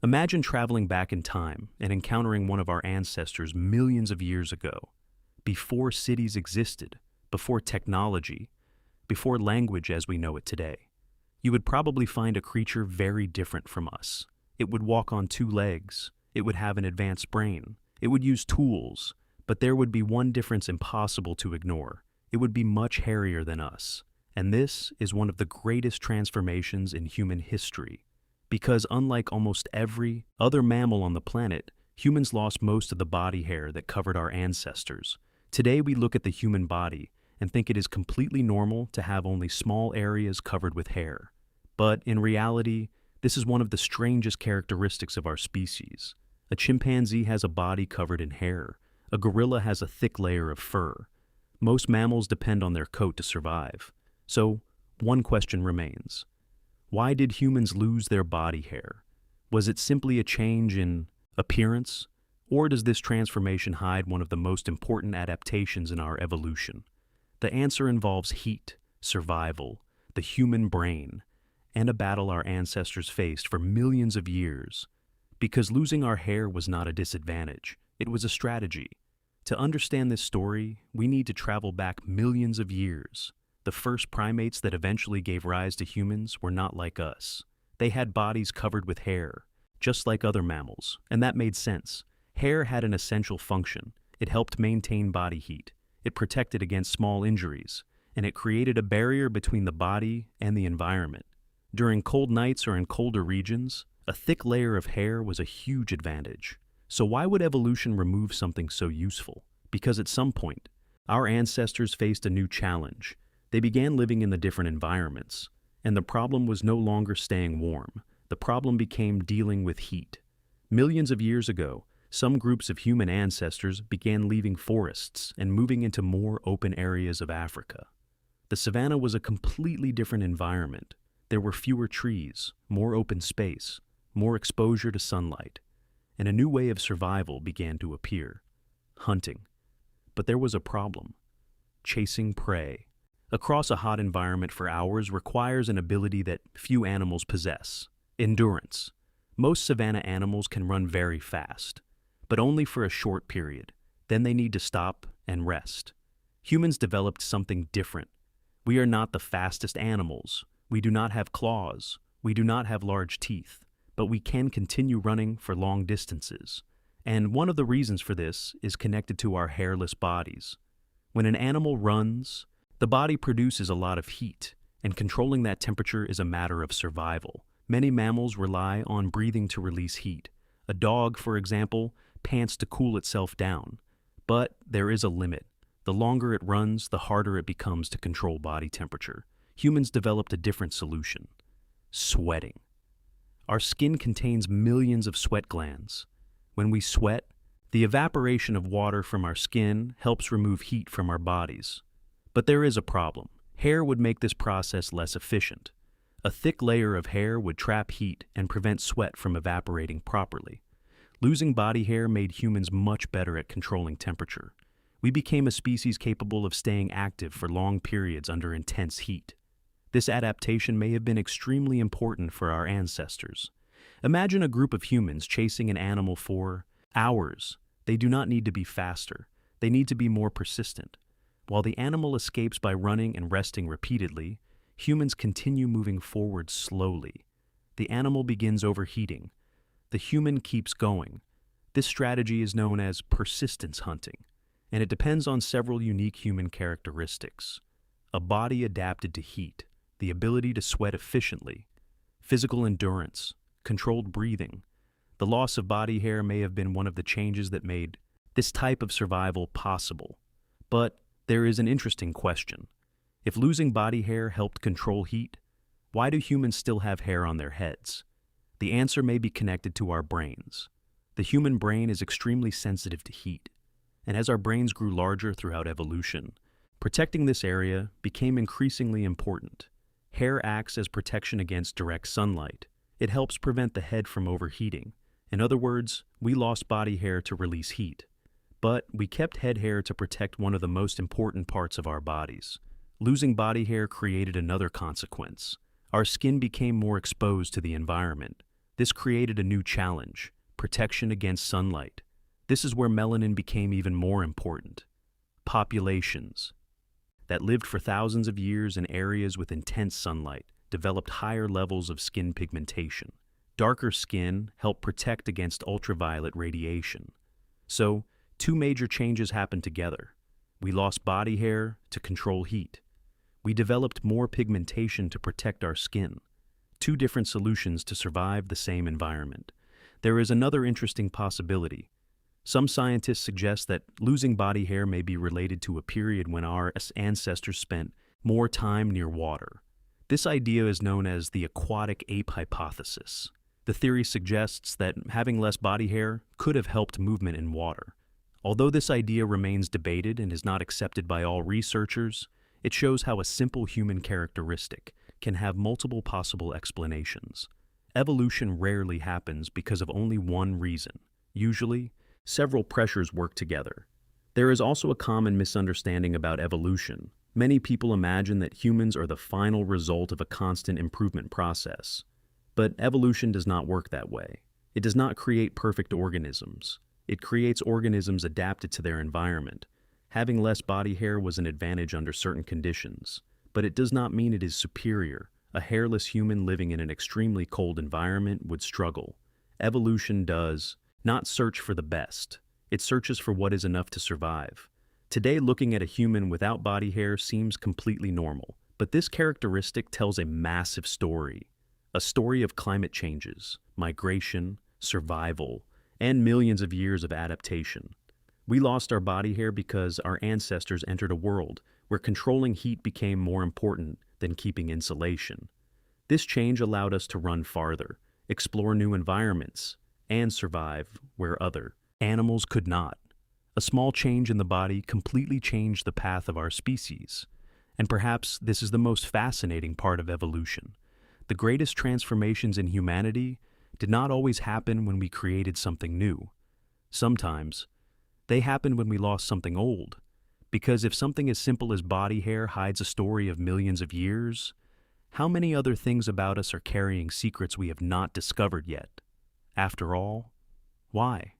Imagine traveling back in time and encountering one of our ancestors millions of years ago, before cities existed, before technology, before language as we know it today. You would probably find a creature very different from us. It would walk on two legs, it would have an advanced brain, it would use tools, but there would be one difference impossible to ignore. It would be much hairier than us. And this is one of the greatest transformations in human history. Because unlike almost every other mammal on the planet, humans lost most of the body hair that covered our ancestors. Today we look at the human body and think it is completely normal to have only small areas covered with hair. But in reality, this is one of the strangest characteristics of our species. A chimpanzee has a body covered in hair. A gorilla has a thick layer of fur. Most mammals depend on their coat to survive. So, one question remains. Why did humans lose their body hair? Was it simply a change in appearance? Or does this transformation hide one of the most important adaptations in our evolution? The answer involves heat, survival, the human brain, and a battle our ancestors faced for millions of years. Because losing our hair was not a disadvantage, it was a strategy. To understand this story, we need to travel back millions of years. The first primates that eventually gave rise to humans were not like us. They had bodies covered with hair, just like other mammals, and that made sense. Hair had an essential function. It helped maintain body heat. It protected against small injuries, and it created a barrier between the body and the environment. During cold nights or in colder regions, a thick layer of hair was a huge advantage. So why would evolution remove something so useful? Because at some point, our ancestors faced a new challenge. They began living in the different environments, and the problem was no longer staying warm. The problem became dealing with heat. Millions of years ago, some groups of human ancestors began leaving forests and moving into more open areas of Africa. The savanna was a completely different environment. There were fewer trees, more open space, more exposure to sunlight, and a new way of survival began to appear: hunting. But there was a problem: chasing prey. Across a hot environment for hours requires an ability that few animals possess: endurance. Most savanna animals can run very fast, but only for a short period. Then they need to stop and rest. Humans developed something different. We are not the fastest animals. We do not have claws. We do not have large teeth, but we can continue running for long distances. And one of the reasons for this is connected to our hairless bodies. When an animal runs, the body produces a lot of heat, and controlling that temperature is a matter of survival. Many mammals rely on breathing to release heat. A dog, for example, pants to cool itself down. But there is a limit. The longer it runs, the harder it becomes to control body temperature. Humans developed a different solution: sweating. Our skin contains millions of sweat glands. When we sweat, the evaporation of water from our skin helps remove heat from our bodies. But there is a problem. Hair would make this process less efficient. A thick layer of hair would trap heat and prevent sweat from evaporating properly. Losing body hair made humans much better at controlling temperature. We became a species capable of staying active for long periods under intense heat. This adaptation may have been extremely important for our ancestors. Imagine a group of humans chasing an animal for hours. They do not need to be faster. They need to be more persistent. While the animal escapes by running and resting repeatedly, humans continue moving forward slowly. The animal begins overheating. The human keeps going. This strategy is known as persistence hunting, and it depends on several unique human characteristics: a body adapted to heat, the ability to sweat efficiently, physical endurance, controlled breathing. The loss of body hair may have been one of the changes that made this type of survival possible. But there is an interesting question. If losing body hair helped control heat, why do humans still have hair on their heads? The answer may be connected to our brains. The human brain is extremely sensitive to heat, and as our brains grew larger throughout evolution, protecting this area became increasingly important. Hair acts as protection against direct sunlight. It helps prevent the head from overheating. In other words, we lost body hair to release heat, but we kept head hair to protect one of the most important parts of our bodies. Losing body hair created another consequence. Our skin became more exposed to the environment. This created a new challenge: protection against sunlight. This is where melanin became even more important. Populations that lived for thousands of years in areas with intense sunlight developed higher levels of skin pigmentation. Darker skin helped protect against ultraviolet radiation. So, two major changes happened together. We lost body hair to control heat. We developed more pigmentation to protect our skin. Two different solutions to survive the same environment. There is another interesting possibility. Some scientists suggest that losing body hair may be related to a period when our ancestors spent more time near water. This idea is known as the aquatic ape hypothesis. The theory suggests that having less body hair could have helped movement in water. Although this idea remains debated and is not accepted by all researchers, it shows how a simple human characteristic can have multiple possible explanations. Evolution rarely happens because of only one reason. Usually, several pressures work together. There is also a common misunderstanding about evolution. Many people imagine that humans are the final result of a constant improvement process. But evolution does not work that way. It does not create perfect organisms. It creates organisms adapted to their environment. Having less body hair was an advantage under certain conditions, but it does not mean it is superior. A hairless human living in an extremely cold environment would struggle. Evolution does not search for the best. It searches for what is enough to survive. Today, looking at a human without body hair seems completely normal, but this characteristic tells a massive story. A story of climate changes, migration, survival, and millions of years of adaptation. We lost our body hair because our ancestors entered a world where controlling heat became more important than keeping insulation. This change allowed us to run farther, explore new environments, and survive where other animals could not. A small change in the body completely changed the path of our species. And perhaps this is the most fascinating part of evolution. The greatest transformations in humanity did not always happen when we created something new. Sometimes, they happened when we lost something old. Because if something as simple as body hair hides a story of millions of years, how many other things about us are carrying secrets we have not discovered yet? After all, why?